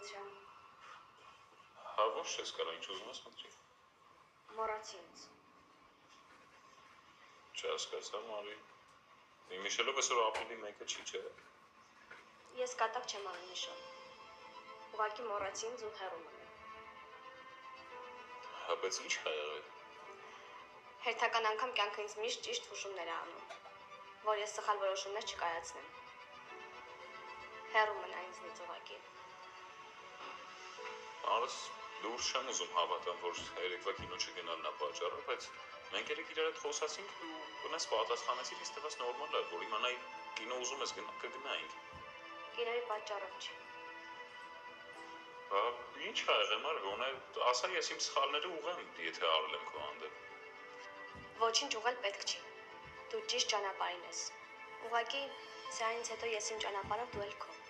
հարցրան։ Հա ոչ ես կարա ինչ ուզում ես մտքի։ Մոռացի ինձ։ Չհասկացա Մարի։ Միշելով այսօր ապրիլի 1-ը չի չէ։ Ես կատակ չեմ անում նշան։ Ուղղակի մոռացի ինձ ու հեռու մնա։ Հա բայց ինչ ա եղել։ Հերթական անգամ կյանքը ինձ միշտ ճիշտ հուշումներ է անում, որ ես սխալ որոշումներ չկայացնեմ։ Հեռու մնա ինձնից ուղղակի։ Արս դուրս չեմ ուզում հավատամ, որ երեկվա կինո չգնալն է պատճառը, բայց մենք երեք իրար հետ խոսացինք ու գնաց պատասխանեցիր, ինձ թվաց նորմալ է, որ իմանայի կինո ուզում ես կգնայինք։ Կինոյի պատճառով չի։ Հա ինչ ա եղել Մար, գոնե ասա ես իմ սխալները ուղղեմ, եթե արել եմ քո հանդեպ։ Ոչինչ ուղղել պետք չի։ Դու ճիշտ ճանապարհին ես։ Ուղղակի սրանից հետո ես իմ ճանապարհով, դու էլ քո։